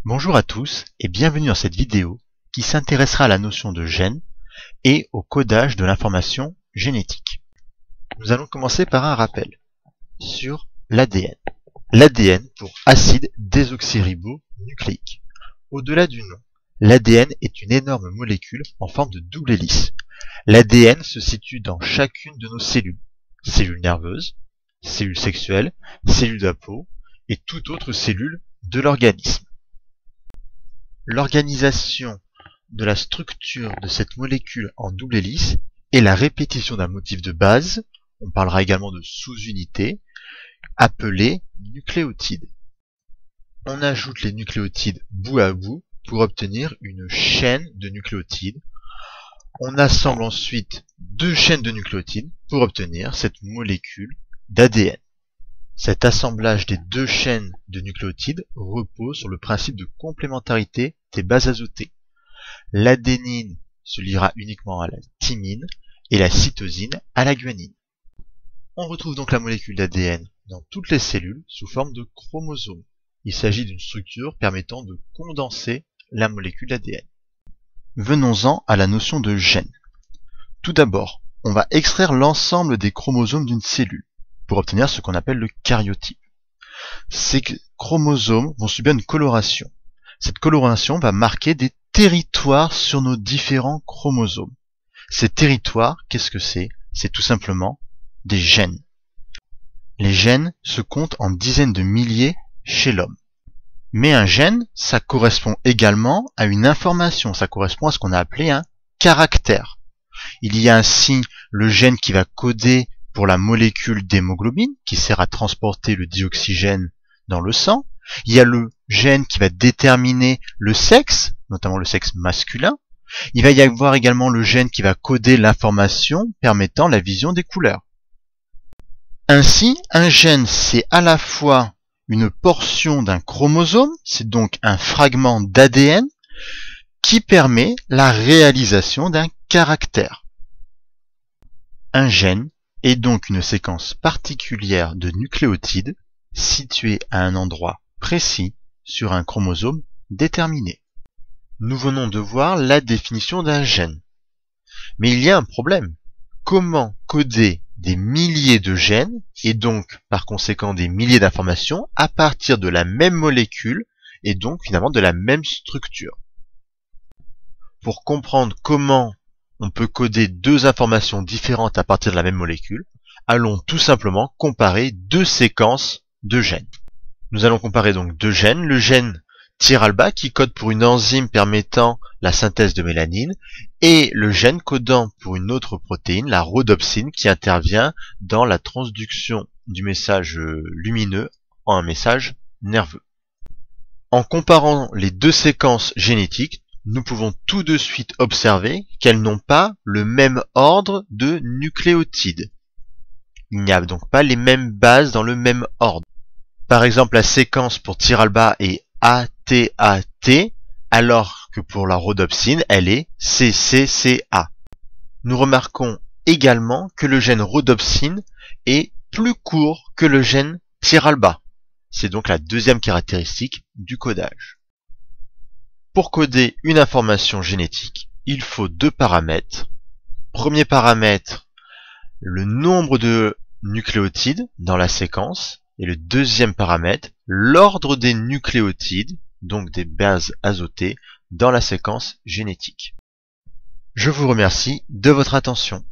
Bonjour à tous et bienvenue dans cette vidéo qui s'intéressera à la notion de gène et au codage de l'information génétique. Nous allons commencer par un rappel sur l'ADN. L'ADN pour acide désoxyribonucléique. Au-delà du nom, l'ADN est une énorme molécule en forme de double hélice. L'ADN se situe dans chacune de nos cellules. Cellules nerveuses, cellules sexuelles, cellules de la peau et toute autre cellule de l'organisme. L'organisation de la structure de cette molécule en double hélice est la répétition d'un motif de base, on parlera également de sous-unité, appelée nucléotide. On ajoute les nucléotides bout à bout pour obtenir une chaîne de nucléotides. On assemble ensuite deux chaînes de nucléotides pour obtenir cette molécule d'ADN. Cet assemblage des deux chaînes de nucléotides repose sur le principe de complémentarité des bases azotées. L'adénine se liera uniquement à la thymine et la cytosine à la guanine. On retrouve donc la molécule d'ADN dans toutes les cellules sous forme de chromosomes. Il s'agit d'une structure permettant de condenser la molécule d'ADN. Venons-en à la notion de gène. Tout d'abord, on va extraire l'ensemble des chromosomes d'une cellule pour obtenir ce qu'on appelle le karyotype. Ces chromosomes vont subir une coloration. Cette coloration va marquer des territoires sur nos différents chromosomes. Ces territoires, qu'est-ce que c'est? C'est tout simplement des gènes. Les gènes se comptent en dizaines de milliers chez l'homme. Mais un gène, ça correspond également à une information, ça correspond à ce qu'on a appelé un caractère. Il y a ainsi le gène qui va coder pour la molécule d'hémoglobine, qui sert à transporter le dioxygène dans le sang. Il y a le gène qui va déterminer le sexe, notamment le sexe masculin. Il va y avoir également le gène qui va coder l'information permettant la vision des couleurs. Ainsi, un gène, c'est à la fois une portion d'un chromosome, c'est donc un fragment d'ADN, qui permet la réalisation d'un caractère. Un gène est donc une séquence particulière de nucléotides située à un endroit précis sur un chromosome déterminé. Nous venons de voir la définition d'un gène. Mais il y a un problème. Comment coder des milliers de gènes et donc par conséquent des milliers d'informations à partir de la même molécule et donc finalement de la même structure? Pour comprendre comment on peut coder deux informations différentes à partir de la même molécule, allons tout simplement comparer deux séquences de gènes. Nous allons comparer donc deux gènes, le gène TIR-alpha qui code pour une enzyme permettant la synthèse de mélanine et le gène codant pour une autre protéine, la rhodopsine, qui intervient dans la transduction du message lumineux en un message nerveux. En comparant les deux séquences génétiques, nous pouvons tout de suite observer qu'elles n'ont pas le même ordre de nucléotides. Il n'y a donc pas les mêmes bases dans le même ordre. Par exemple, la séquence pour TIR-alpha est ATAT, alors que pour la rhodopsine, elle est CCCA. Nous remarquons également que le gène rhodopsine est plus court que le gène TIR-alpha. C'est donc la deuxième caractéristique du codage. Pour coder une information génétique, il faut deux paramètres. Premier paramètre, le nombre de nucléotides dans la séquence. Et le deuxième paramètre, l'ordre des nucléotides, donc des bases azotées, dans la séquence génétique. Je vous remercie de votre attention.